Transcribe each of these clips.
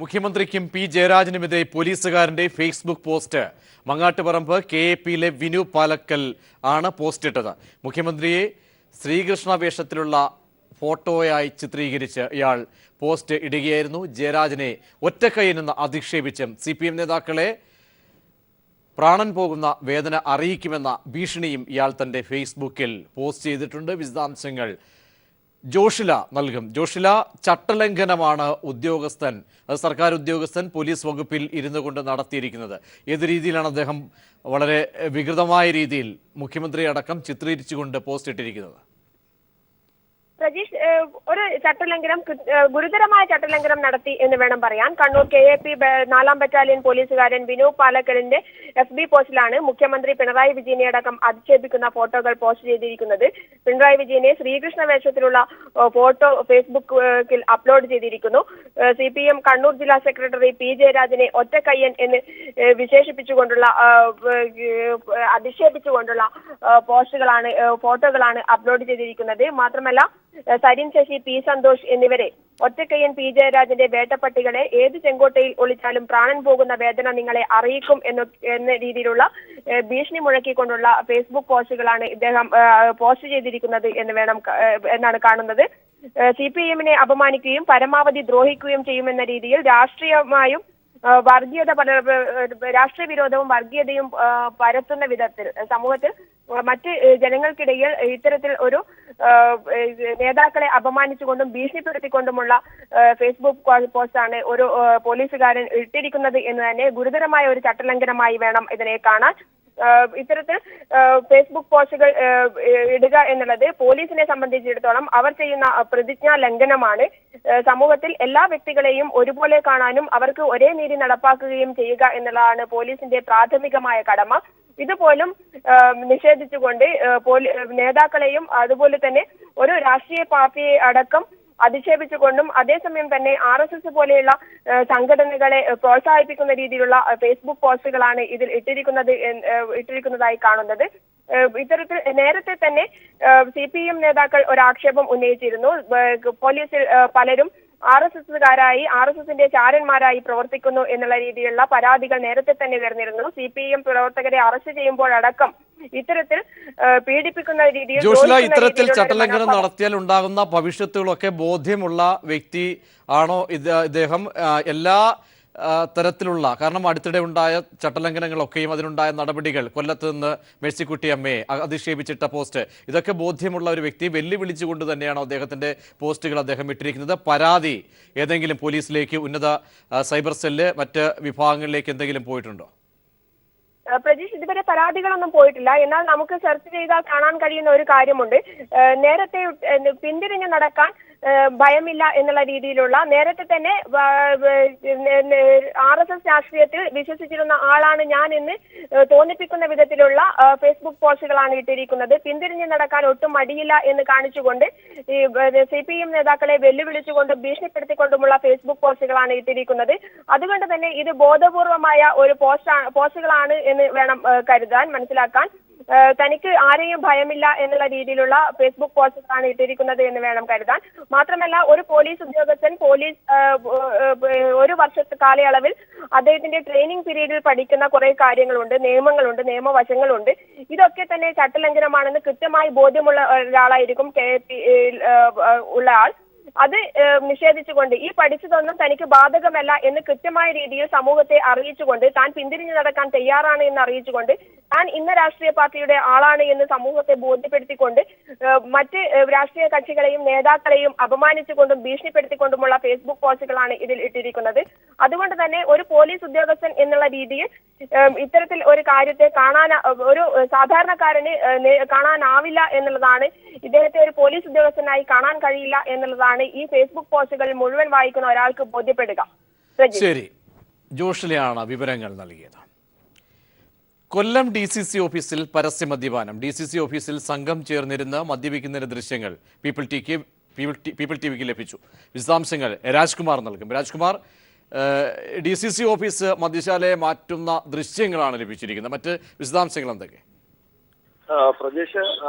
മുഖ്യമന്ത്രിക്കും പി ജയരാജനുമെതിരെ പോലീസുകാരന്റെ ഫേസ്ബുക്ക് പോസ്റ്റ്. മങ്ങാട്ടുപറമ്പ് KAPയിലെ വിനു പാലക്കൽ ആണ് പോസ്റ്റ് ഇട്ടത്. മുഖ്യമന്ത്രിയെ ശ്രീകൃഷ്ണ വേഷത്തിലുള്ള ഫോട്ടോയായി ചിത്രീകരിച്ച് ഇയാൾ പോസ്റ്റ് ഇടുകയായിരുന്നു. ജയരാജനെ ഒറ്റക്കൈയെന്ന് അധിക്ഷേപിച്ചും CPM നേതാക്കളെ പ്രാണൻ പോകുന്ന വേദന അറിയിക്കുമെന്ന ഭീഷണിയും ഇയാൾ തന്റെ ഫേസ്ബുക്കിൽ പോസ്റ്റ് ചെയ്തിട്ടുണ്ട്. വിശദാംശങ്ങൾ ജോഷില നൽകും. ജോഷില, ചട്ടലംഘനമാണ് ഉദ്യോഗസ്ഥൻ, അത് സർക്കാർ ഉദ്യോഗസ്ഥൻ പോലീസ് വകുപ്പിൽ ഇരുന്നു കൊണ്ട് നടത്തിയിരിക്കുന്നത്. ഏത് രീതിയിലാണ് അദ്ദേഹം വളരെ വികൃതമായ രീതിയിൽ മുഖ്യമന്ത്രി അടക്കം ചിത്രീകരിച്ചുകൊണ്ട് പോസ്റ്റ് ഇട്ടിരിക്കുന്നത്? പ്രജീഷ്, ഒരു ചട്ടലംഘനം, ഗുരുതരമായ ചട്ടലംഘനം നടത്തി എന്ന് വേണം പറയാൻ. കണ്ണൂർ KAP 4ാം ബറ്റാലിയൻ പോലീസുകാരൻ വിനു പാലക്കലിന്റെ FB പോസ്റ്റിലാണ് മുഖ്യമന്ത്രി പിണറായി വിജയനെ അടക്കം അധിക്ഷേപിക്കുന്ന ഫോട്ടോകൾ പോസ്റ്റ് ചെയ്തിരിക്കുന്നത്. പിണറായി വിജയനെ ശ്രീകൃഷ്ണ വേഷത്തിലുള്ള ഫോട്ടോ ഫേസ്ബുക്കിൽ അപ്ലോഡ് ചെയ്തിരിക്കുന്നു. CPM കണ്ണൂർ ജില്ലാ സെക്രട്ടറി P ജയരാജനെ ഒറ്റക്കയ്യൻ എന്ന് വിശേഷിപ്പിച്ചുകൊണ്ടുള്ള അധിക്ഷേപിച്ചുകൊണ്ടുള്ള ഫോട്ടോകളാണ് അപ്ലോഡ് ചെയ്തിരിക്കുന്നത്. മാത്രമല്ല സരിൻ ശശി, P സന്തോഷ് എന്നിവരെ ഒറ്റക്കയ്യൻ P ജയരാജന്റെ വേട്ടപ്പട്ടികളെ ഏത് ചെങ്കോട്ടയിൽ ഒളിച്ചാലും പ്രാണൻ പോകുന്ന വേദന നിങ്ങളെ അറിയിക്കും എന്ന രീതിയിലുള്ള ഭീഷണി മുഴക്കിക്കൊണ്ടുള്ള ഫേസ്ബുക്ക് പോസ്റ്റുകളാണ് ഇദ്ദേഹം പോസ്റ്റ് ചെയ്തിരിക്കുന്നത് എന്നാണ് കാണുന്നത്. CPM-നെ അപമാനിക്കുകയും പരമാവധി ദ്രോഹിക്കുകയും ചെയ്യുമെന്ന രീതിയിൽ രാഷ്ട്രീയമായും രാഷ്ട്രീയ വിരോധവും വർഗീയതയും പരത്തുന്ന വിധത്തിൽ സമൂഹത്തിൽ മറ്റ് ജനങ്ങൾക്കിടയിൽ ഇത്തരത്തിൽ ഒരു നേതാക്കളെ അപമാനിച്ചുകൊണ്ടും ഭീഷണിപ്പെടുത്തിക്കൊണ്ടുമുള്ള ഫേസ്ബുക്ക് പോസ്റ്റാണ് ഒരു പോലീസുകാരൻ ഇട്ടിരിക്കുന്നത് എന്ന് തന്നെ ഗുരുതരമായ ഒരു ചട്ടലംഘനമായി വേണം ഇതിനെ കാണാൻ. ഇത്തരത്തിൽ ഫേസ്ബുക്ക് പോസ്റ്റുകൾ ഇടുക എന്നുള്ളത് പോലീസിനെ സംബന്ധിച്ചിടത്തോളം അവർ ചെയ്യുന്ന പ്രതിജ്ഞാ ലംഘനമാണ്. സമൂഹത്തിൽ എല്ലാ വ്യക്തികളെയും ഒരുപോലെ കാണാനും അവർക്ക് ഒരേ നീതി നടപ്പാക്കുകയും ചെയ്യുക എന്നുള്ളതാണ് പോലീസിന്റെ പ്രാഥമികമായ കടമ. ഇതുപോലും നിഷേധിച്ചുകൊണ്ട് നേതാക്കളെയും അതുപോലെ തന്നെ ഒരു രാഷ്ട്രീയ പാർട്ടിയെ അടക്കം അധിക്ഷേപിച്ചുകൊണ്ടും അതേസമയം തന്നെ RSS പോലെയുള്ള സംഘടനകളെ പ്രോത്സാഹിപ്പിക്കുന്ന രീതിയിലുള്ള ഫേസ്ബുക്ക് പോസ്റ്റുകളാണ് ഇതിൽ ഇട്ടിരിക്കുന്നതായി കാണുന്നത്. ഇത്തരത്തിൽ നേരത്തെ തന്നെ CPM നേതാക്കൾ ഒരാക്ഷേപം ഉന്നയിച്ചിരുന്നു. പോലീസിൽ പലരും RSSന്റെ ചാരന്മാരായി പ്രവർത്തിക്കുന്നു എന്നുള്ള രീതിയിലുള്ള പരാതികൾ നേരത്തെ തന്നെ ഉയർന്നിരുന്നു. CPM പ്രവർത്തകരെ അറസ്റ്റ് ചെയ്യുമ്പോഴടക്കം ഇത്തരത്തിൽ പീഡിപ്പിക്കുന്ന രീതിയിൽ ഇത്തരത്തിൽ ചട്ടലംഘനം നടത്തിയാൽ ഉണ്ടാകുന്ന ഭവിഷ്യത്തുകളൊക്കെ ബോധ്യമുള്ള വ്യക്തി ആണോ ഇദ്ദേഹം? എല്ലാ തരത്തിലുള്ള, കാരണം അടുത്തിടെ ഉണ്ടായ ചട്ടലംഘനങ്ങളൊക്കെയും അതിനുണ്ടായ നടപടികൾ, കൊല്ലത്ത് നിന്ന് മേഴ്സിക്കുട്ടി അമ്മയെ അധിക്ഷേപിച്ചിട്ട പോസ്റ്റ്, ഇതൊക്കെ ബോധ്യമുള്ള ഒരു വ്യക്തി വെല്ലുവിളിച്ചുകൊണ്ട് തന്നെയാണോ അദ്ദേഹത്തിന്റെ പോസ്റ്റുകൾ അദ്ദേഹം ഇട്ടിരിക്കുന്നത്? പരാതി ഏതെങ്കിലും പോലീസിലേക്ക്, ഉന്നത സൈബർ സെല്ല്, മറ്റ് വിഭാഗങ്ങളിലേക്ക് എന്തെങ്കിലും പോയിട്ടുണ്ടോ? പ്രജീഷ്, ഇതുവരെ പരാതികളൊന്നും പോയിട്ടില്ല. എന്നാൽ നമുക്ക് സെർച്ച് ചെയ്താൽ കാണാൻ കഴിയുന്ന ഒരു കാര്യമുണ്ട്. നേരത്തെ പിന്തിരിഞ്ഞു നടക്കാൻ ഭയമില്ല എന്നുള്ള രീതിയിലുള്ള, നേരത്തെ തന്നെ RSS രാഷ്ട്രീയത്തിൽ വിശ്വസിച്ചിരുന്ന ആളാണ് ഞാൻ എന്ന് തോന്നിപ്പിക്കുന്ന വിധത്തിലുള്ള ഫേസ്ബുക്ക് പോസ്റ്റുകളാണ് ഇട്ടിരിക്കുന്നത്. പിന്തിരിഞ്ഞു നടക്കാൻ ഒട്ടും മടിയില്ല എന്ന് കാണിച്ചുകൊണ്ട് ഈ CPM നേതാക്കളെ വെല്ലുവിളിച്ചുകൊണ്ടും ഭീഷണിപ്പെടുത്തിക്കൊണ്ടുമുള്ള ഫേസ്ബുക്ക് പോസ്റ്റുകളാണ് ഇട്ടിരിക്കുന്നത്. അതുകൊണ്ട് തന്നെ ഇത് ബോധപൂർവമായ ഒരു പോസ്റ്റുകളാണ് എന്ന് വേണം മനസ്സിലാക്കാൻ. തനിക്ക് ആരെയും ഭയമില്ല എന്നുള്ള രീതിയിലുള്ള ഫേസ്ബുക്ക് പോസ്റ്റുകളാണ് ഇട്ടിരിക്കുന്നത് എന്ന് വേണം കരുതാൻ. മാത്രമല്ല, ഒരു പോലീസ് ഉദ്യോഗസ്ഥൻ ഒരു വർഷത്തെ കാലയളവിൽ അദ്ദേഹത്തിന്റെ ട്രെയിനിങ് പീരീഡിൽ പഠിക്കുന്ന കുറെ കാര്യങ്ങളുണ്ട്, നിയമങ്ങളുണ്ട്, നിയമവശങ്ങളുണ്ട്. ഇതൊക്കെ തന്നെ ചട്ടലംഘനമാണെന്ന് കൃത്യമായി ബോധ്യമുള്ള ഒരാളായിരിക്കും KAP ഉള്ള ആൾ. അത് നിഷേധിച്ചുകൊണ്ട് ഈ പഠിച്ചതൊന്നും തനിക്ക് ബാധകമല്ല എന്ന് കൃത്യമായ രീതിയിൽ സമൂഹത്തെ അറിയിച്ചുകൊണ്ട്, താൻ പിന്തിരിഞ്ഞു നടക്കാൻ തയ്യാറാണ് എന്ന് അറിയിച്ചുകൊണ്ട്, താൻ ഇന്ന രാഷ്ട്രീയ പാർട്ടിയുടെ ആളാണ് എന്ന് സമൂഹത്തെ ബോധ്യപ്പെടുത്തിക്കൊണ്ട് മറ്റ് രാഷ്ട്രീയ കക്ഷികളെയും നേതാക്കളെയും അപമാനിച്ചുകൊണ്ടും ഭീഷണിപ്പെടുത്തിക്കൊണ്ടുമുള്ള ഫേസ്ബുക്ക് പോസ്റ്റുകളാണ് ഇതിൽ ഇട്ടിരിക്കുന്നത്. അതുകൊണ്ട് തന്നെ ഒരു പോലീസ് ഉദ്യോഗസ്ഥൻ എന്നുള്ള രീതിയിൽ ഇത്തരത്തിൽ ഒരു കാര്യത്തെ ഒരു സാധാരണക്കാരന് കാണാനാവില്ല എന്നുള്ളതാണ്, ഇദ്ദേഹത്തെ ഒരു പോലീസ് ഉദ്യോഗസ്ഥനായി കാണാൻ കഴിയില്ല എന്നുള്ളതാണ് ഈ ഫേസ്ബുക്ക് പോസ്റ്റുകൾ മുഴുവൻ വായിക്കുന്ന ഒരാൾക്ക് ബോധ്യപ്പെടുക. ശരി, ജോഷിലെയാണ് വിവരങ്ങൾ നൽകിയത്. കൊല്ലം DCC ഓഫീസിൽ പരസ്യ മദ്യപാനം. DCC ഓഫീസിൽ സംഘം ചേർന്നിരുന്ന് മദ്യപിക്കുന്നതിന്റെ ദൃശ്യങ്ങൾ പീപ്പിൾ ടിവിക്ക് ലഭിച്ചു. വിശദാംശങ്ങൾ രാജ്കുമാർ നൽകും. രാജ്കുമാർ, DCC ഓഫീസ് മദ്യശാലയെ മാറ്റുന്ന ദൃശ്യങ്ങളാണ് ലഭിച്ചിരിക്കുന്നത്. മറ്റ് വിശദാംശങ്ങൾ എന്തൊക്കെ? പ്രജേഷ്,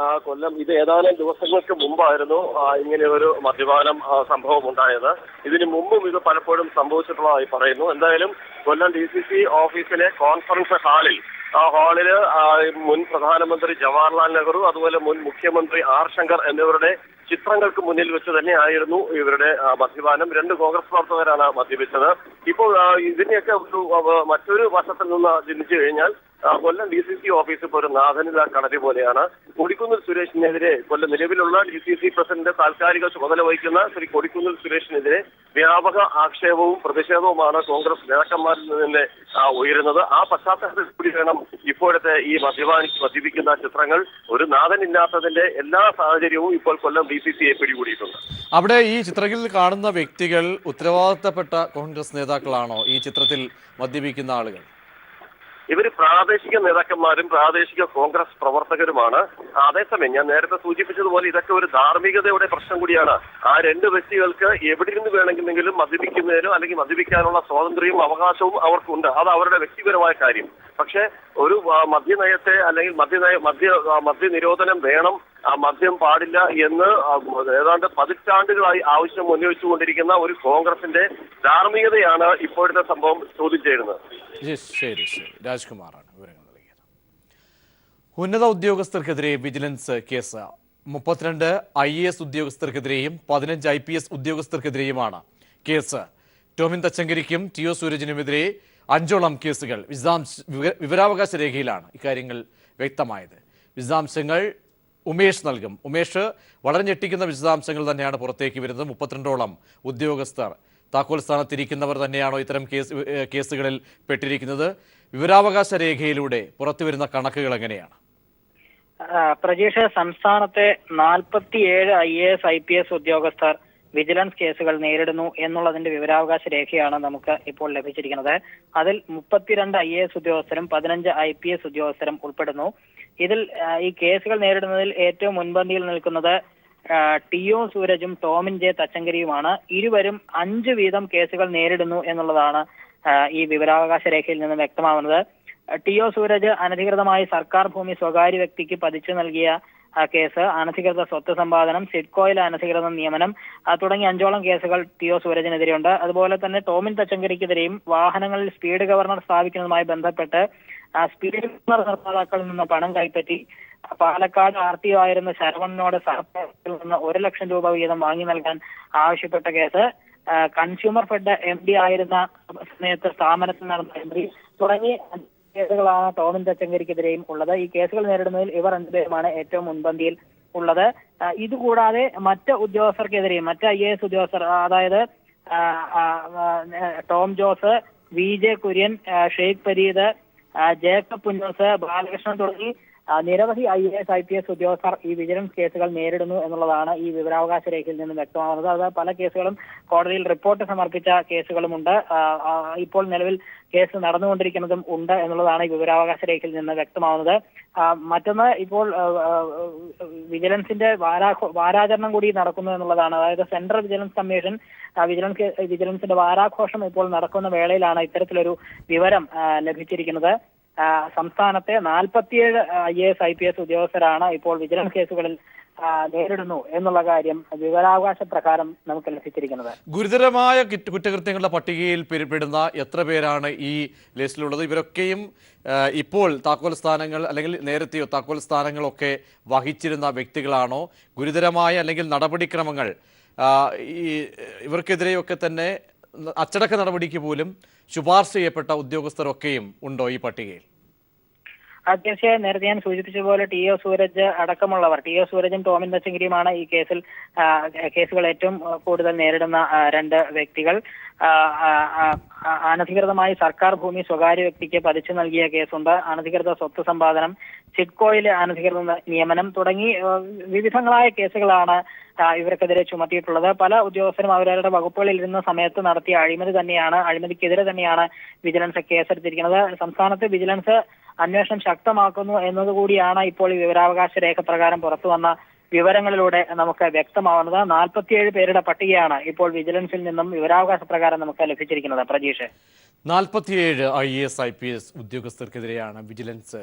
കൊല്ലം ഇത് ഏതാനും ദിവസങ്ങൾക്ക് മുമ്പായിരുന്നു ഇങ്ങനെ ഒരു മദ്യപാനം സംഭവം ഉണ്ടായത്. ഇതിനു മുമ്പും ഇത് പലപ്പോഴും സംഭവിച്ചിട്ടുള്ളതായി പറയുന്നു. എന്തായാലും കൊല്ലം DCC ഓഫീസിലെ കോൺഫറൻസ് ഹാളിൽ മുൻ പ്രധാനമന്ത്രി ജവഹർലാൽ നെഹ്റു, അതുപോലെ മുൻ മുഖ്യമന്ത്രി R. ശങ്കർ എന്നിവരുടെ ചിത്രങ്ങൾക്ക് മുന്നിൽ വെച്ച് തന്നെയായിരുന്നു ഇവരുടെ മദ്യപാനം. 2 കോൺഗ്രസ് പ്രവർത്തകരാണ് മദ്യപിച്ചത്. ഇപ്പോൾ ഇതിനെയൊക്കെ മറ്റൊരു വശത്തിൽ നിന്ന് ചിന്തിച്ചു കഴിഞ്ഞാൽ കൊല്ലം DCC ഓഫീസ് ഇപ്പോൾ ഒരു നാഥനില കടല് പോലെയാണ്. കൊടിക്കുന്നിൽ സുരേഷിനെതിരെ നിലവിലുള്ള DCC പ്രസിഡന്റ് താൽക്കാലിക ചുമതല വഹിക്കുന്ന ശ്രീ കൊടിക്കുന്നിൽ സുരേഷിനെതിരെ വ്യാപക ആക്ഷേപവും പ്രതിഷേധവുമാണ് കോൺഗ്രസ് നേതാക്കന്മാരിൽ നിന്ന് ഉയരുന്നത്. ആ പശ്ചാത്തലത്തിൽ കൂടി വേണം ഇപ്പോഴത്തെ ഈ മദ്യപിക്കുന്ന ചിത്രങ്ങൾ. ഒരു നാഥനില്ലാത്തതിന്റെ എല്ലാ സാഹചര്യവും ഇപ്പോൾ കൊല്ലം DCCയെ പിടികൂടിയിട്ടുണ്ട്. അവിടെ ഈ ചിത്രങ്ങളിൽ കാണുന്ന വ്യക്തികൾ ഉത്തരവാദിത്തപ്പെട്ട കോൺഗ്രസ് നേതാക്കളാണോ ഈ ചിത്രത്തിൽ മദ്യപിക്കുന്ന ആളുകൾ? ഇവർ പ്രാദേശിക നേതാക്കന്മാരും പ്രാദേശിക കോൺഗ്രസ് പ്രവർത്തകരുമാണ്. അതേസമയം ഞാൻ നേരത്തെ സൂചിപ്പിച്ചതുപോലെ ഇതൊക്കെ ഒരു ധാർമ്മികതയുടെ പ്രശ്നം കൂടിയാണ്. ആ 2 വ്യക്തികൾക്ക് എവിടെ നിന്ന് വേണമെങ്കിലും മദ്യപിക്കുന്നതിനോ അല്ലെങ്കിൽ മദ്യപിക്കാനുള്ള സ്വാതന്ത്ര്യവും അവകാശവും അവർക്കുണ്ട്. അത് അവരുടെ വ്യക്തിപരമായ കാര്യം. പക്ഷേ ഒരു മദ്യനയത്തെ അല്ലെങ്കിൽ മദ്യ നിരോധനം വേണം, മദ്യം പാടില്ല എന്ന് ഏതാണ്ട് പതിറ്റാണ്ടുകളായി ആവശ്യം ഉന്നയിച്ചുകൊണ്ടിരിക്കുന്ന ഒരു കോൺഗ്രസിന്റെ ധാർമ്മികതയാണ് ഇപ്പോഴത്തെ സംഭവം ചോദ്യം ചെയ്യുന്നത്. ശരി, രാജ്കുമാറാണ് വിവരങ്ങൾ നൽകിയത്. ഉന്നത ഉദ്യോഗസ്ഥർക്കെതിരെ വിജിലൻസ് കേസ്. 32 IAS ഉദ്യോഗസ്ഥർക്കെതിരെയും 15 IPS ഉദ്യോഗസ്ഥർക്കെതിരെയുമാണ് കേസ്. ടോമിൻ തച്ചങ്കരിക്കും TO സൂരജിനുമെതിരെ 5ഓളം കേസുകൾ. വിവരാവകാശ രേഖയിലാണ് ഇക്കാര്യങ്ങൾ വ്യക്തമായത്. വിശദാംശങ്ങൾ ഉമേഷ് നൽകും. ഉമേഷ്, വളരെ ഞെട്ടിക്കുന്ന വിശദാംശങ്ങൾ തന്നെയാണ് പുറത്തേക്ക് വരുന്നത്. 32ഓളം ഉദ്യോഗസ്ഥർ താക്കോൽ സ്ഥാനത്തിരിക്കുന്നവർ തന്നെയാണോ ഇത്തരം കേസുകളിൽ പെട്ടിരിക്കുന്നത്? വിവരാവകാശ രേഖയിലൂടെ പുറത്തുവരുന്ന കണക്കുകൾ എങ്ങനെയാണ്? പ്രജീഷ്, സംസ്ഥാനത്തെ 47 IAS IPS ഉദ്യോഗസ്ഥർ വിജിലൻസ് കേസുകൾ നേരിടുന്നു എന്നുള്ളതിന്റെ വിവരാവകാശ രേഖയാണ് നമുക്ക് ഇപ്പോൾ ലഭിച്ചിരിക്കുന്നത്. അതിൽ 32 IAS ഉദ്യോഗസ്ഥരും 15 IPS ഉദ്യോഗസ്ഥരും ഉൾപ്പെടുന്നു. ഇതിൽ ഈ കേസുകൾ നേരിടുന്നതിൽ ഏറ്റവും മുൻപന്തിയിൽ നിൽക്കുന്നത് TO സൂരജും ടോമിൻ J. തച്ചങ്കരിയുമാണ്. ഇരുവരും 5 വീതം കേസുകൾ നേരിടുന്നു എന്നുള്ളതാണ് ഈ വിവരാവകാശ രേഖയിൽ നിന്ന് വ്യക്തമാവുന്നത്. TO സൂരജ് അനധികൃതമായി സർക്കാർ ഭൂമി സ്വകാര്യ വ്യക്തിക്ക് പതിച്ചു നൽകിയ കേസ്, അനധികൃത സ്വത്ത് സമ്പാദനം, സിഡ്കോയിലെ അനധികൃത നിയമനം തുടങ്ങി 5ഓളം കേസുകൾ TO സൂരജിനെതിരെയുണ്ട്. അതുപോലെ തന്നെ ടോമിൻ തച്ചങ്കരിക്കെതിരെയും വാഹനങ്ങളിൽ സ്പീഡ് ഗവർണർ സ്ഥാപിക്കുന്നതുമായി ബന്ധപ്പെട്ട് സ്പീഡ് ഗവർണർ നിർമ്മാതാക്കളിൽ നിന്ന് പണം കൈപ്പറ്റി പാലക്കാട് RTO ആയിരുന്ന ശരവണനോട് സർക്കാരിൽ നിന്ന് 1 ലക്ഷം രൂപ വീതം വാങ്ങി നൽകാൻ ആവശ്യപ്പെട്ട കേസ്, കൺസ്യൂമർ ഫെഡ് MD ആയിരുന്ന സമയത്ത് സ്ഥാപനത്തിൽ നടന്ന എൻട്രി തുടങ്ങി കേസുകളാണ് ടോമിൻ തച്ചങ്കരിക്കെതിരെയും ഉള്ളത്. ഈ കേസുകൾ നേരിടുന്നതിൽ ഇവർ 2 പേരുമാണ് ഏറ്റവും മുൻപന്തിയിൽ ഉള്ളത്. ഇതുകൂടാതെ മറ്റ് ഉദ്യോഗസ്ഥർക്കെതിരെയും മറ്റ് IAS ഉദ്യോഗസ്ഥർ, അതായത് ടോം ജോസ്, VJ കുര്യൻ, ഷെയ്ഖ് പരീദ്, ജേക്കബ് പുന്നോസ്, ബാലകൃഷ്ണൻ തുടങ്ങി നിരവധി IAS IPS ഉദ്യോഗസ്ഥർ ഈ വിജിലൻസ് കേസുകൾ നേരിടുന്നു എന്നുള്ളതാണ് ഈ വിവരാവകാശ രേഖയിൽ നിന്ന് വ്യക്തമാകുന്നത്. അത് പല കേസുകളും കോടതിയിൽ റിപ്പോർട്ട് സമർപ്പിച്ച കേസുകളുമുണ്ട്. ഇപ്പോൾ നിലവിൽ കേസ് നടന്നുകൊണ്ടിരിക്കുന്നതും ഉണ്ട് എന്നുള്ളതാണ് ഈ വിവരാവകാശ രേഖയിൽ നിന്ന് വ്യക്തമാവുന്നത്. മറ്റൊന്ന്, ഇപ്പോൾ വിജിലൻസിന്റെ വാരാചരണം കൂടി നടക്കുന്നു എന്നുള്ളതാണ്. അതായത് സെൻട്രൽ വിജിലൻസ് കമ്മീഷൻ വിജിലൻസിന്റെ വാരാഘോഷം ഇപ്പോൾ നടക്കുന്ന വേളയിലാണ് ഇത്തരത്തിലൊരു വിവരം ലഭിച്ചിരിക്കുന്നത്. സംസ്ഥാനത്തെ 47 IAS IPS ഉദ്യോഗസ്ഥരാണ് ഇപ്പോൾ വിജിലൻസ് കേസുകളിൽ നേരിടുന്നു എന്നുള്ള കാര്യം വിവരാവകാശ പ്രകാരം നമുക്ക് ലഭിച്ചിരിക്കുന്നത്. ഗുരുതരമായ കുറ്റകൃത്യങ്ങളുടെ പട്ടികയിൽ പെടുന്ന എത്ര പേരാണ് ഈ ലിസ്റ്റിലുള്ളത്? ഇവരൊക്കെയും ഇപ്പോൾ താക്കോൽ സ്ഥാനങ്ങൾ അല്ലെങ്കിൽ നേരത്തെയോ താക്കോൽ സ്ഥാനങ്ങളൊക്കെ വഹിച്ചിരുന്ന വ്യക്തികളാണോ? ഗുരുതരമായ അല്ലെങ്കിൽ നടപടിക്രമങ്ങൾ ഇവർക്കെതിരെയൊക്കെ തന്നെ അച്ചടക്ക നടപടിക്ക് പോലും ശുപാർശ ചെയ്യപ്പെട്ട ഉദ്യോഗസ്ഥരൊക്കെയും ഉണ്ടോ ഈ പട്ടികയിൽ? തീർച്ചയായും നേരത്തെ ഞാൻ സൂചിപ്പിച്ചതുപോലെ TO സൂരജ് അടക്കമുള്ളവർ, TO സൂരജും ടോമിൻ തച്ചങ്കരിയുമാണ് ഈ കേസുകൾ ഏറ്റവും കൂടുതൽ നേരിടുന്ന 2 വ്യക്തികൾ. അനധികൃതമായി സർക്കാർ ഭൂമി സ്വകാര്യ വ്യക്തിക്ക് പതിച്ചു നൽകിയ കേസുണ്ട്, അനധികൃത സ്വത്ത് സമ്പാദനം, സിഡ്കോയിലെ അനധികൃത നിയമനം തുടങ്ങി വിവിധങ്ങളായ കേസുകളാണ് ഇവർക്കെതിരെ ചുമത്തിയിട്ടുള്ളത്. പല ഉദ്യോഗസ്ഥരും അവരവരുടെ വകുപ്പുകളിൽ ഇരുന്ന സമയത്ത് നടത്തിയ അഴിമതിക്കെതിരെ തന്നെയാണ് വിജിലൻസ് കേസെടുത്തിരിക്കുന്നത്. സംസ്ഥാനത്ത് വിജിലൻസ് അന്വേഷണം ശക്തമാക്കുന്നു എന്നതുകൂടിയാണ് ഇപ്പോൾ ഈ വിവരാവകാശ രേഖ പ്രകാരം പുറത്തു വന്ന വിവരങ്ങളിലൂടെ നമുക്ക് വ്യക്തമാവുന്നത്. 47 പേരുടെ പട്ടികയാണ് ഇപ്പോൾ വിജിലൻസിൽ നിന്നും വിവരാവകാശ പ്രകാരം നമുക്ക് ലഭിച്ചിരിക്കുന്നത്. പ്രജീഷ്, 47 IAS IPS ഉദ്യോഗസ്ഥർക്കെതിരെയാണ് വിജിലൻസ്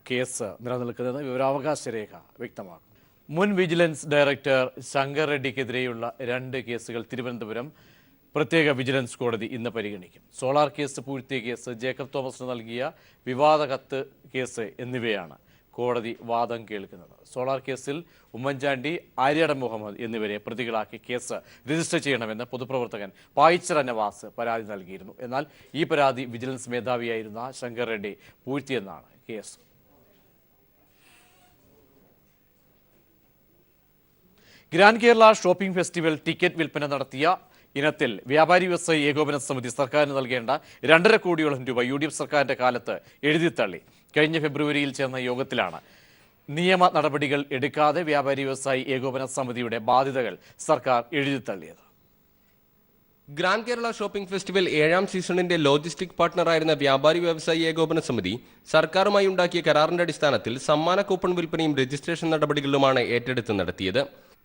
കേസ് നിലനിൽക്കുന്നതെന്ന് വിവരാവകാശ രേഖ വ്യക്തമാക്കും. മുൻ വിജിലൻസ് ഡയറക്ടർ ശങ്കർ റെഡ്ഡിക്കെതിരെയുള്ള 2 കേസുകൾ തിരുവനന്തപുരം പ്രത്യേക വിജിലൻസ് കോടതി ഇന്ന് പരിഗണിക്കും. സോളാർ കേസ്, പൂഴ്ത്തിയ കേസ്, ജേക്കബ് തോമസിന് നൽകിയ വിവാദ കത്ത് കേസ് എന്നിവയാണ് കോടതി വാദം കേൾക്കുന്നത്. സോളാർ കേസിൽ ഉമ്മൻചാണ്ടി, ആര്യാട മുഹമ്മദ് എന്നിവരെ പ്രതികളാക്കി കേസ് രജിസ്റ്റർ ചെയ്യണമെന്ന് പൊതുപ്രവർത്തകൻ പായിച്ചറ നവാസ് പരാതി നൽകിയിരുന്നു. എന്നാൽ ഈ പരാതി വിജിലൻസ് മേധാവിയായിരുന്ന ശങ്കർ റെഡ്ഡി പൂഴ്ത്തിയെന്നാണ് case. Grand Kerala shopping festival ticket വിൽപ്പന നടത്തിയ ഇനത്തിൽ വ്യാപാരി വ്യവസായി ഏകോപന സമിതി സർക്കാരിന് നൽകേണ്ട 2.5 കോടിയോളം രൂപ UDF സർക്കാരിന്റെ കാലത്ത് എഴുതിത്തള്ളി. കഴിഞ്ഞ ഫെബ്രുവരിയിൽ ചേർന്ന യോഗത്തിലാണ് നിയമ നടപടികൾ എടുക്കാതെ വ്യാപാരി വ്യവസായി ഏകോപന സമിതിയുടെ ബാധ്യതകൾ സർക്കാർ എഴുതിത്തള്ളിയത്. ഗ്രാൻഡ് കേരള ഷോപ്പിംഗ് ഫെസ്റ്റിവൽ 7ാം സീസണിന്റെ ലോജിസ്റ്റിക് പാർട്ണറായിരുന്ന വ്യാപാരി വ്യവസായി ഏകോപന സമിതി സർക്കാരുമായി ഉണ്ടാക്കിയ കരാറിന്റെ അടിസ്ഥാനത്തിൽ സമ്മാന കൂപ്പൺ വിൽപ്പനയും രജിസ്ട്രേഷൻ നടപടികളുമാണ് ഏറ്റെടുത്ത് നടത്തിയത്.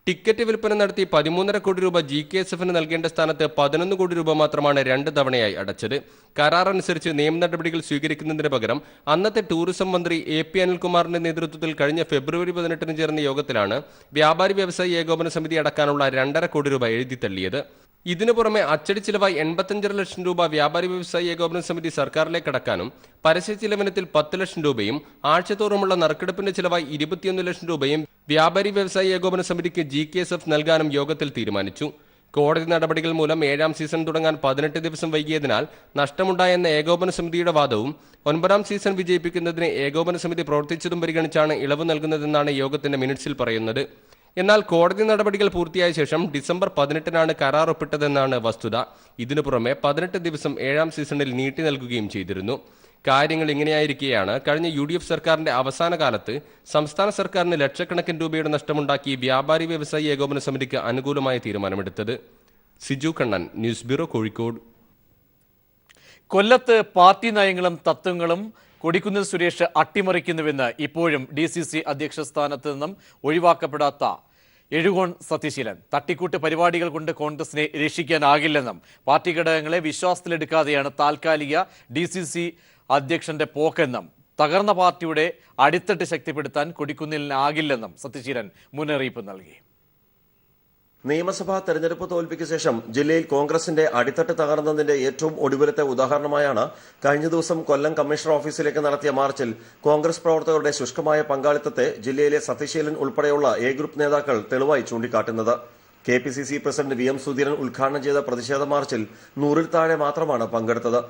ടിക്കറ്റ് വിൽപ്പന നടത്തി 13.5 കോടി രൂപ GKSFന് നൽകേണ്ട സ്ഥാനത്ത് 11 കോടി രൂപ മാത്രമാണ് 2 തവണയായി അടച്ചത്. കരാർ അനുസരിച്ച് നിയമ നടപടികൾ സ്വീകരിക്കുന്നതിന് പകരം അന്നത്തെ ടൂറിസം മന്ത്രി AP അനിൽകുമാറിന്റെ നേതൃത്വത്തിൽ കഴിഞ്ഞ ഫെബ്രുവരി 18 ചേർന്ന യോഗത്തിലാണ് വ്യാപാരി വ്യവസായി ഏകോപന സമിതി അടക്കാനുള്ള 2.5 കോടി രൂപ എഴുതിത്തള്ളിയത്. ഇതിനു പുറമെ അച്ചടി ചിലവായി 85 ലക്ഷം രൂപ വ്യാപാരി വ്യവസായി ഏകോപന സമിതി സർക്കാരിലേക്ക് അടക്കാനും പരസ്യ ചിലവിനത്തിൽ 10 ലക്ഷം രൂപയും ആഴ്ചതോറുമുള്ള നറുക്കെടുപ്പിന്റെ ചിലവായി 21 ലക്ഷം രൂപയും വ്യാപാരി വ്യവസായി ഏകോപന സമിതിക്ക് GKSF നൽകാനും യോഗത്തിൽ തീരുമാനിച്ചു. കോടതി നടപടികൾ മൂലം 7ാം സീസൺ തുടങ്ങാൻ 18 ദിവസം വൈകിയതിനാൽ നഷ്ടമുണ്ടായെന്ന ഏകോപന സമിതിയുടെ വാദവും 9ാം സീസൺ വിജയിപ്പിക്കുന്നതിന് ഏകോപന സമിതി പ്രവർത്തിച്ചതും പരിഗണിച്ചാണ് ഇളവ് നൽകുന്നതെന്നാണ് യോഗത്തിന്റെ മിനിറ്റ്സിൽ പറയുന്നത്. എന്നാൽ കോടതി നടപടികൾ പൂർത്തിയായ ശേഷം ഡിസംബർ 18 കരാർ ഒപ്പിട്ടതെന്നാണ് വസ്തുത. ഇതിനു പുറമെ 18 ദിവസം 7ാം സീസണിൽ നീട്ടി നൽകുകയും ചെയ്തിരുന്നു. കാര്യങ്ങൾ ഇങ്ങനെയായിരിക്കെയാണ് കഴിഞ്ഞ UDF സർക്കാരിന്റെ അവസാന കാലത്ത് സംസ്ഥാന സർക്കാരിന് ലക്ഷക്കണക്കിന് രൂപയുടെ നഷ്ടമുണ്ടാക്കി വ്യാപാരി വ്യവസായി ഏകോപന സമിതിക്ക് അനുകൂലമായ തീരുമാനമെടുത്തത്. Siju Kannan, news bureau, Kozhikode. കൊല്ലത്ത് പാർട്ടി നയങ്ങളും തത്വങ്ങളും കൊടിക്കുന്നിൽ സുരേഷ് അട്ടിമറിക്കുന്നുവെന്ന് ഇപ്പോഴും DCC അധ്യക്ഷ സ്ഥാനത്ത് നിന്നും ഒഴിവാക്കപ്പെടാത്ത എഴുകോൺ സത്യശീലൻ. തട്ടിക്കൂട്ട് പരിപാടികൾ കൊണ്ട് കോൺഗ്രസിനെ രക്ഷിക്കാനാകില്ലെന്നും പാർട്ടി ഘടകങ്ങളെ വിശ്വാസത്തിലെടുക്കാതെയാണ് താൽക്കാലിക DCC അധ്യക്ഷന്റെ പോക്കെന്നും തകർന്ന പാർട്ടിയുടെ അടിത്തട്ട് ശക്തിപ്പെടുത്താൻ കൊടിക്കുന്നിലിനാകില്ലെന്നും സത്യശീലൻ മുന്നറിയിപ്പ് നൽകി. നിയമസഭാ തെരഞ്ഞെടുപ്പ് തോൽവിക്ക് ശേഷം ജില്ലയിൽ കോൺഗ്രസിന്റെ അടിത്തട്ട് തകർന്നതിന്റെ ഏറ്റവും ഒടുവിലത്തെ ഉദാഹരണമായാണ് കഴിഞ്ഞ ദിവസം കൊല്ലം കമ്മീഷണർ ഓഫീസിലേക്ക് നടത്തിയ മാർച്ചിൽ കോൺഗ്രസ് പ്രവർത്തകരുടെ ശുഷ്കമായ പങ്കാളിത്തത്തെ ജില്ലയിലെ സത്യശീലൻ ഉൾപ്പെടെയുള്ള A ഗ്രൂപ്പ് നേതാക്കൾ തെളിവായി ചൂണ്ടിക്കാട്ടുന്നത്. KPCC പ്രസിഡന്റ് VM സുധീരൻ ഉദ്ഘാടനം ചെയ്ത പ്രതിഷേധ മാർച്ചിൽ 100-ൽ താഴെ മാത്രമാണ് പങ്കെടുത്തത്.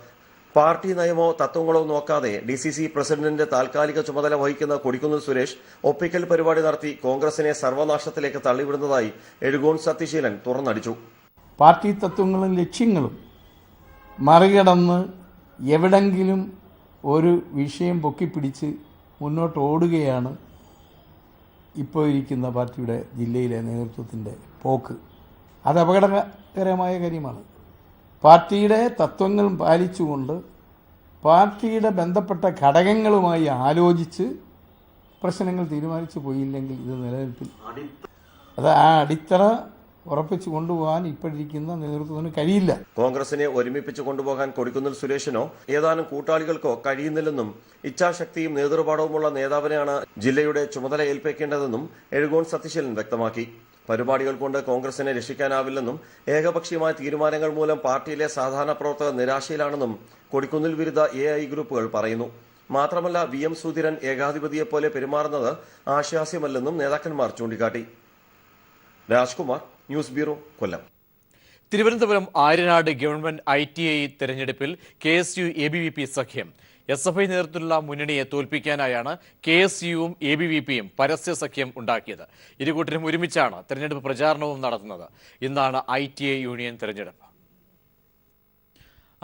പാർട്ടി നയമോ തത്വങ്ങളോ നോക്കാതെ DCC പ്രസിഡന്റിന്റെ താൽക്കാലിക ചുമതല വഹിക്കുന്ന കൊടിക്കുന്നിൽ സുരേഷ് ഒപ്പിക്കൽ പരിപാടി നടത്തി കോൺഗ്രസിനെ സർവനാശത്തിലേക്ക് തള്ളിവിടുന്നതായി എഴുകോൺ സത്യശീലൻ തുറന്നടിച്ചു. പാർട്ടി തത്വങ്ങളും ലക്ഷ്യങ്ങളും മറികടന്ന് എവിടെങ്കിലും ഒരു വിഷയം പൊക്കിപ്പിടിച്ച് മുന്നോട്ട് ഓടുകയാണ് ഇപ്പോൾ ഇരിക്കുന്ന പാർട്ടിയുടെ ജില്ലയിലെ നേതൃത്വത്തിൻ്റെ പോക്ക്. അത് അപകടകരമായ കാര്യമാണ്. പാർട്ടിയുടെ തത്വങ്ങൾ പാലിച്ചുകൊണ്ട് പാർട്ടിയുടെ ബന്ധപ്പെട്ട ഘടകങ്ങളുമായി ആലോചിച്ച് പ്രശ്നങ്ങൾ തീരുമാനിച്ചു പോയില്ലെങ്കിൽ ഇത് നിലനിൽപ്പിൽ അത് ആ അടിത്തറ ഉറപ്പിച്ചു കൊണ്ടുപോകാൻ ഇപ്പോഴിരിക്കുന്ന നേതൃത്വത്തിന് കഴിയില്ല. കോൺഗ്രസിനെ ഒരുമിപ്പിച്ചു കൊണ്ടുപോകാൻ കൊടിക്കുന്നിൽ സുരേഷിനോ ഏതാനും കൂട്ടാളികൾക്കോ കഴിയുന്നില്ലെന്നും ഇച്ഛാശക്തിയും നേതൃപാഠവുമുള്ള നേതാവിനെയാണ് ജില്ലയുടെ ചുമതല ഏൽപ്പിക്കേണ്ടതെന്നും എഴുകോൺ സത്യശീലൻ വ്യക്തമാക്കി. പരിപാടികൾ കൊണ്ട് കോൺഗ്രസിനെ രക്ഷിക്കാനാവില്ലെന്നും ഏകപക്ഷീയമായ തീരുമാനങ്ങൾ മൂലം പാർട്ടിയിലെ സാധാരണ പ്രവർത്തകർ നിരാശയിലാണെന്നും കൊടിക്കുന്നിൽ വിരുദ്ധ AI ഗ്രൂപ്പുകൾ പറയുന്നു. മാത്രമല്ല VM സുധീരൻ ഏകാധിപതിയെപ്പോലെ പെരുമാറുന്നത് ആശാസ്യമല്ലെന്നും നേതാക്കന്മാർ ചൂണ്ടിക്കാട്ടി. രാജ്കുമാർ, ന്യൂസ് ബ്യൂറോ, കൊല്ലം. തിരുവനന്തപുരം ആര്യനാട് ഗവൺമെന്റ് ITI തെരഞ്ഞെടുപ്പിൽ KSU ABVP സഖ്യം SFI നേതൃത്വത്തിലുള്ള മുന്നണിയെ തോൽപ്പിക്കാനായാണ് KSUവും ABVPയും പരസ്യ സഖ്യം ഉണ്ടാക്കിയത്. ഇരുകൂട്ടരും ഒരുമിച്ചാണ് തെരഞ്ഞെടുപ്പ് പ്രചാരണവും നടത്തുന്നത്. ഇന്നാണ് ITI യൂണിയൻ തെരഞ്ഞെടുപ്പ്.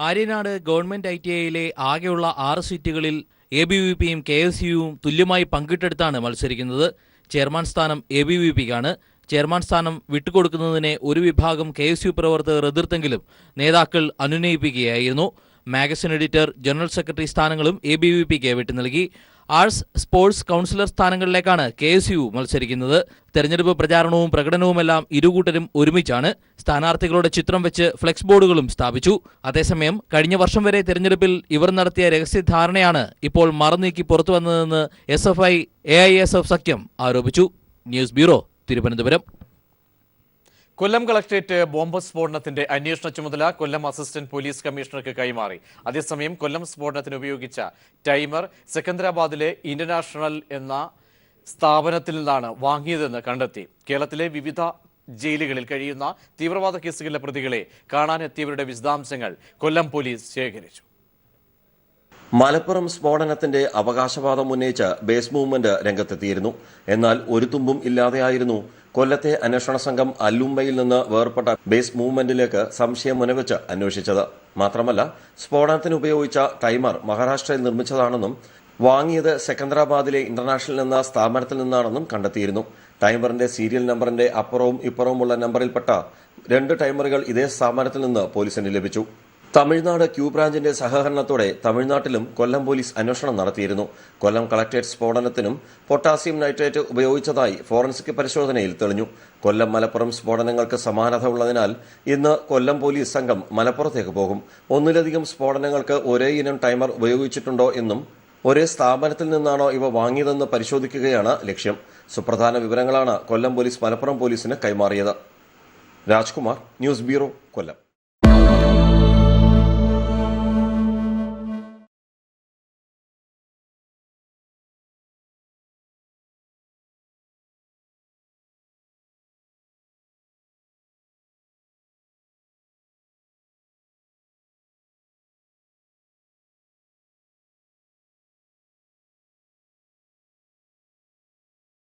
ആര്യനാട് ഗവൺമെന്റ് ITIയിലെ ആകെയുള്ള 6 സീറ്റുകളിൽ ABVPയും KSUവും തുല്യമായി പങ്കിട്ടെടുത്താണ് മത്സരിക്കുന്നത്. ചെയർമാൻ സ്ഥാനം ABVPക്കാണ്. ചെയർമാൻ സ്ഥാനം വിട്ടുകൊടുക്കുന്നതിനെ ഒരു വിഭാഗം KSU പ്രവർത്തകർ എതിർത്തെങ്കിലും നേതാക്കൾ അനുനയിപ്പിക്കുകയായിരുന്നു. മാഗസിൻ എഡിറ്റർ, ജനറൽ സെക്രട്ടറി സ്ഥാനങ്ങളും ABVPക്ക് വിട്ടു നൽകി. ആർട്സ്, സ്പോർട്സ് കൗൺസിലർ സ്ഥാനങ്ങളിലേക്കാണ് KSU മത്സരിക്കുന്നത്. തെരഞ്ഞെടുപ്പ് പ്രചാരണവും പ്രകടനവുമെല്ലാം ഇരുകൂട്ടരും ഒരുമിച്ചാണ്. സ്ഥാനാർത്ഥികളുടെ ചിത്രം വെച്ച് ഫ്ലെക്സ് ബോർഡുകളും സ്ഥാപിച്ചു. അതേസമയം കഴിഞ്ഞ വർഷം വരെ തെരഞ്ഞെടുപ്പിൽ ഇവർ നടത്തിയ രഹസ്യധാരണയാണ് ഇപ്പോൾ മറനീക്കി പുറത്തുവന്നതെന്ന് SFI AISF സഖ്യം ആരോപിച്ചു. News bureau, Thiruvananthapuram. Kollam collectorate bomb സ്ഫോടനത്തിന്റെ അന്വേഷണ ചുമതല കൊല്ലം അസിസ്റ്റന്റ് പോലീസ് കമ്മീഷണർക്ക് കൈമാറി. അതേസമയം കൊല്ലം സ്ഫോടനത്തിന് ഉപയോഗിച്ച ടൈമർ സെക്കന്ദരാബാദിലെ ഇന്റർനാഷണൽ എന്ന സ്ഥാപനത്തിൽ നിന്നാണ് വാങ്ങിയതെന്ന് കണ്ടെത്തി. കേരളത്തിലെ വിവിധ ജയിലുകളിൽ കഴിയുന്ന തീവ്രവാദ കേസുകളിലെ പ്രതികളെ കാണാനെത്തിയവരുടെ വിശദാംശങ്ങൾ കൊല്ലം പോലീസ് ശേഖരിച്ചു. മലപ്പുറം സ്ഫോടനത്തിന്റെ അവകാശവാദം ഉന്നയിച്ച് ബേസ് മൂവ്മെന്റ് രംഗത്തെത്തിയിരുന്നു. എന്നാൽ ഒരു തുമ്പും ഇല്ലാതെയായിരുന്നു കൊല്ലത്തെ അന്വേഷണ സംഘം അല്ലുമ്പയിൽ നിന്ന് വേർപെട്ട ബേസ് മൂവ്മെന്റിലേക്ക് സംശയം മുനവെച്ച് അന്വേഷിച്ചത്. മാത്രമല്ല, സ്ഫോടനത്തിന് ഉപയോഗിച്ച ടൈമർ മഹാരാഷ്ട്രയിൽ നിർമ്മിച്ചതാണെന്നും വാങ്ങിയത് സെക്കന്ദരാബാദിലെ ഇന്റർനാഷണൽ എന്ന സ്ഥാപനത്തിൽ നിന്നാണെന്നും കണ്ടെത്തിയിരുന്നു. ടൈമറിന്റെ സീരിയൽ നമ്പറിന്റെ അപ്പുറവും ഇപ്പുറവുമുള്ള നമ്പറിൽപ്പെട്ട 2 ടൈമറുകൾ ഇതേ സ്ഥാപനത്തിൽ നിന്ന് പോലീസിന് ലഭിച്ചു. തമിഴ്നാട് ക്യൂ ബ്രാഞ്ചിന്റെ സഹകരണത്തോടെ തമിഴ്നാട്ടിലും കൊല്ലം പോലീസ് അന്വേഷണം നടത്തിയിരുന്നു. കൊല്ലം കളക്ടറേറ്റ് സ്ഫോടനത്തിനും പൊട്ടാസ്യം നൈട്രേറ്റ് ഉപയോഗിച്ചതായി ഫോറൻസിക് പരിശോധനയിൽ തെളിഞ്ഞു. കൊല്ലം മലപ്പുറം സ്ഫോടനങ്ങൾക്ക് സമാനത ഉള്ളതിനാൽ ഇന്ന് കൊല്ലം പോലീസ് സംഘം മലപ്പുറത്തേക്ക് പോകും. ഒന്നിലധികം സ്ഫോടനങ്ങൾക്ക് ഒരേ ഇനം ടൈമർ ഉപയോഗിച്ചിട്ടുണ്ടോ എന്നും ഒരേ സ്ഥാപനത്തിൽ നിന്നാണോ ഇവ വാങ്ങിയതെന്ന് പരിശോധിക്കുകയാണ് ലക്ഷ്യം. സുപ്രധാന വിവരങ്ങളാണ് കൊല്ലം പോലീസ് മലപ്പുറം പോലീസിന് കൈമാറിയത്. രാജ്കുമാർ, ന്യൂസ് ബ്യൂറോ, കൊല്ലം.